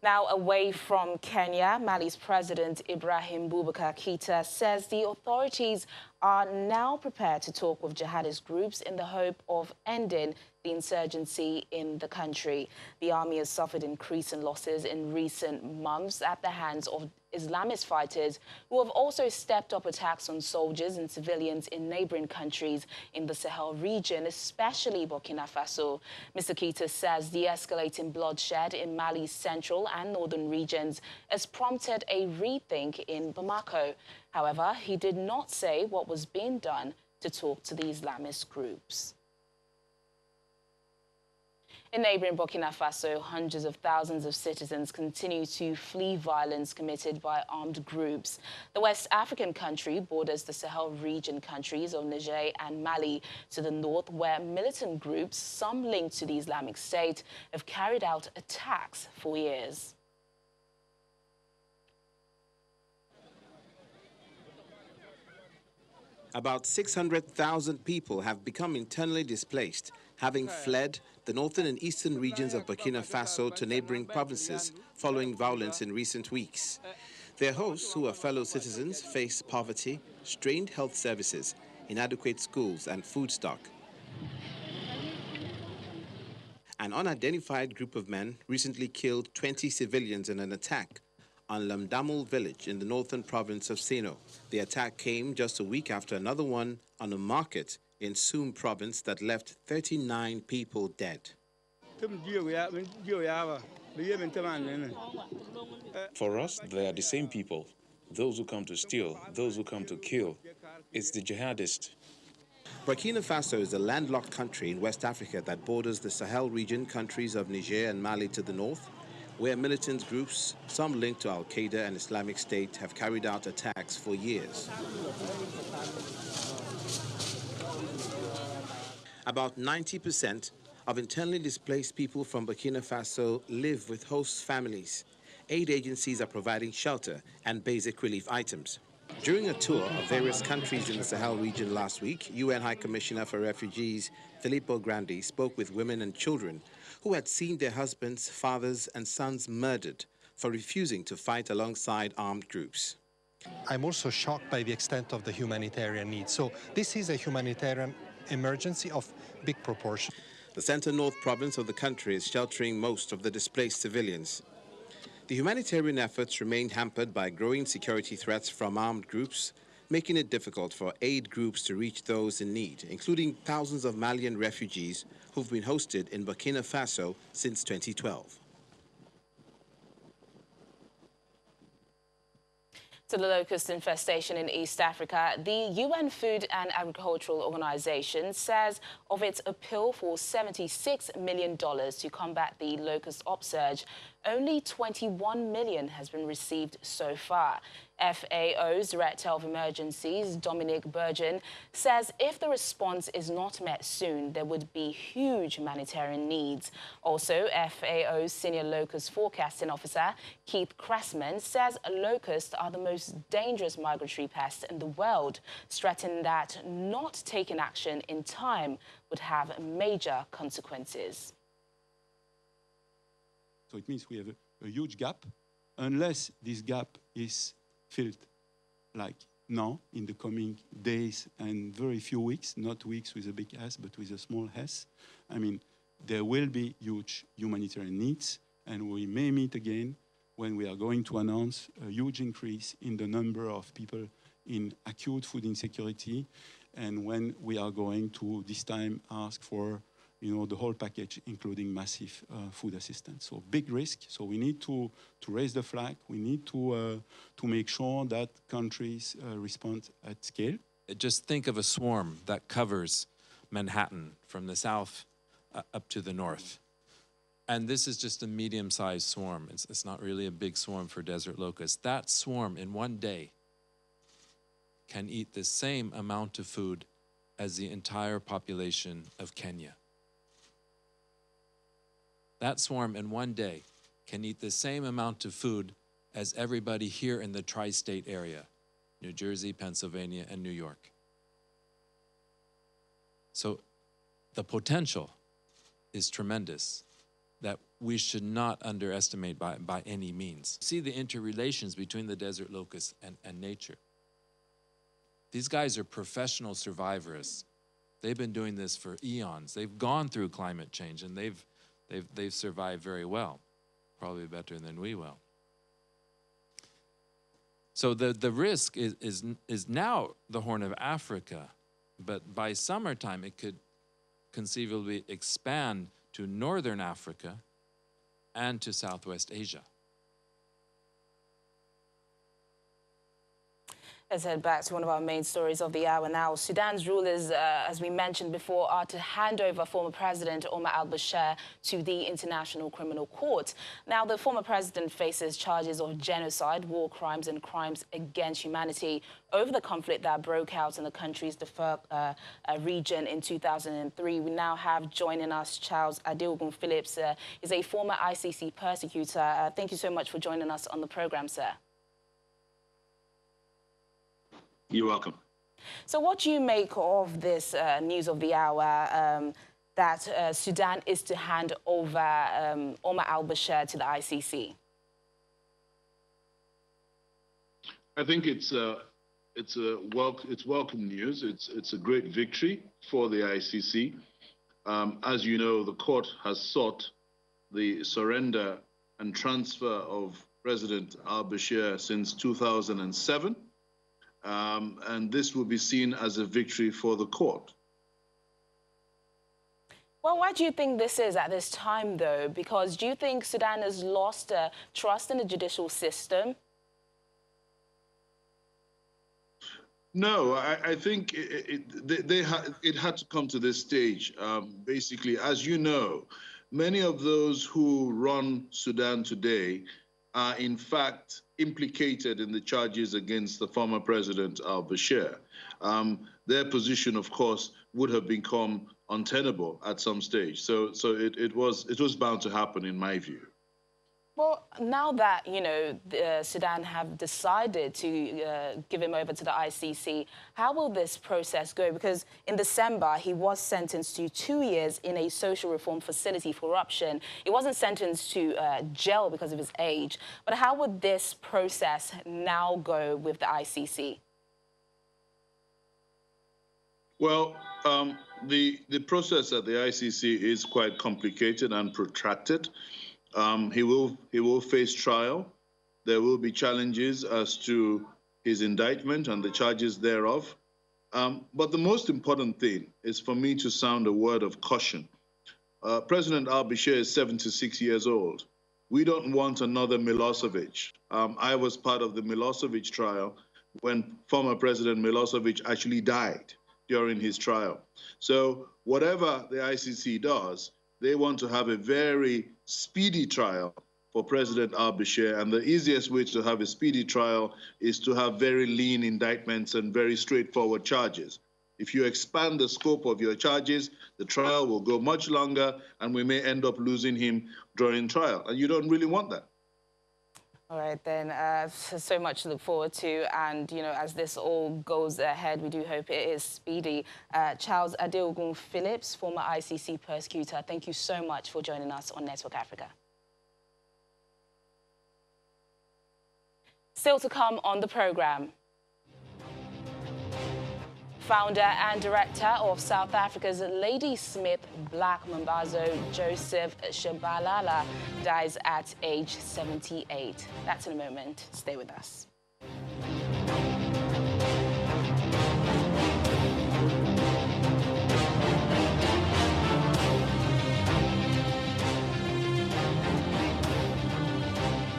Now, away from Kenya, Mali's President Ibrahim Boubacar Keïta says the authorities are now prepared to talk with jihadist groups in the hope of ending the insurgency in the country. The army has suffered increasing losses in recent months at the hands of Islamist fighters who have also stepped up attacks on soldiers and civilians in neighboring countries in the Sahel region, especially Burkina Faso. Mr. Keïta says the escalating bloodshed in Mali's central and northern regions has prompted a rethink in Bamako. However, he did not say what was being done to talk to the Islamist groups. In neighboring Burkina Faso, hundreds of thousands of citizens continue to flee violence committed by armed groups. The West African country borders the Sahel region countries of Niger and Mali to the north, where militant groups, some linked to the Islamic State, have carried out attacks for years. About 600,000 people have become internally displaced, having fled the northern and eastern regions of Burkina Faso to neighboring provinces following violence in recent weeks. Their hosts, who are fellow citizens, face poverty, strained health services, inadequate schools, and food stock. An unidentified group of men recently killed 20 civilians in an attack on Lamdamul village in the northern province of Seno. The attack came just a week after another one on a market in Soum province that left 39 people dead. For us, they are the same people. Those who come to steal, those who come to kill. It's the jihadists. Burkina Faso is a landlocked country in West Africa that borders the Sahel region countries of Niger and Mali to the north, where militant groups, some linked to Al-Qaeda and Islamic State, have carried out attacks for years. About 90% of internally displaced people from Burkina Faso live with host families. Aid agencies are providing shelter and basic relief items. During a tour of various countries in the Sahel region last week, UN High Commissioner for Refugees Filippo Grandi spoke with women and children who had seen their husbands, fathers, and sons murdered for refusing to fight alongside armed groups. I'm also shocked by the extent of the humanitarian need. So this is a humanitarian emergency of big proportion. The center-north province of the country is sheltering most of the displaced civilians. The humanitarian efforts remain hampered by growing security threats from armed groups, making it difficult for aid groups to reach those in need, including thousands of Malian refugees who've been hosted in Burkina Faso since 2012. To the locust infestation in East Africa, the UN Food and Agricultural Organization says of its appeal for $76 million to combat the locust upsurge, only $21 million has been received so far. FAO's Director of Emergencies, Dominique Burgeon, says if the response is not met soon, there would be huge humanitarian needs. Also, FAO's Senior Locust Forecasting Officer, Keith Cressman, says locusts are the most dangerous migratory pest in the world, stressing that not taking action in time would have major consequences. So it means we have a huge gap. Unless this gap is filled like now in the coming days and very few weeks, not weeks with a big S, but with a small S, I mean, there will be huge humanitarian needs, and we may meet again when we are going to announce a huge increase in the number of people in acute food insecurity, and when we are going to this time ask for the whole package, including massive food assistance. So big risk. So we need to raise the flag. We need to make sure that countries respond at scale. Just think of a swarm that covers Manhattan from the south up to the north. And this is just a medium-sized swarm. It's not really a big swarm for desert locusts. That swarm in one day can eat the same amount of food as the entire population of Kenya. That swarm in one day can eat the same amount of food as everybody here in the tri-state area, New Jersey, Pennsylvania, and New York. So the potential is tremendous. that we should not underestimate by any means. See the interrelations between the desert locust and nature. These guys are professional survivorists. They've been doing this for eons. They've gone through climate change, and they've survived very well, probably better than we will. So the risk is now the Horn of Africa, but by summertime it could conceivably expand to northern Africa and to Southwest Asia. Let's head back to one of our main stories of the hour now. Sudan's rulers, as we mentioned before, are to hand over former President Omar al-Bashir to the International Criminal Court. Now, the former president faces charges of genocide, war crimes and crimes against humanity over the conflict that broke out in the country's Darfur region in 2003. We now have joining us Charles Adeogun Phillips. He's a former ICC persecutor. Thank you so much for joining us on the program, sir. You're welcome. So what do you make of this news of the hour that Sudan is to hand over Omar al-Bashir to the ICC? I think it's welcome news. It's a great victory for the ICC. As you know, the court has sought the surrender and transfer of President al-Bashir since 2007. And this will be seen as a victory for the court. Well, why do you think this is at this time, though? Because do you think Sudan has lost trust in the judicial system? No, I think it had to come to this stage. Basically, as you know, many of those who run Sudan today are in fact implicated in the charges against the former president al-Bashir. Their position, of course, would have become untenable at some stage. So it was bound to happen, in my view. Well, now that, you know, Sudan have decided to give him over to the ICC, how will this process go? Because in December, he was sentenced to 2 years in a social reform facility for corruption. He wasn't sentenced to jail because of his age. But how would this process now go with the ICC? Well, the process at the ICC is quite complicated and protracted. He will face trial. There will be challenges as to his indictment and the charges thereof. But the most important thing is for me to sound a word of caution. President al-Bashir is 76 years old. We don't want another Milosevic. I was part of the Milosevic trial when former President Milosevic actually died during his trial. So whatever the ICC does, they want to have a very speedy trial for President al-Bashir, and the easiest way to have a speedy trial is to have very lean indictments and very straightforward charges. If you expand the scope of your charges, the trial will go much longer, and we may end up losing him during trial, and you don't really want that. All right, then, so much to look forward to. And, you know, as this all goes ahead, we do hope it is speedy. Charles Adeogun Phillips, former ICC persecutor, thank you so much for joining us on Network Africa. Still to come on the program. Founder and director of South Africa's Ladysmith Black Mambazo, Joseph Shabalala, dies at age 78. That's in a moment. Stay with us.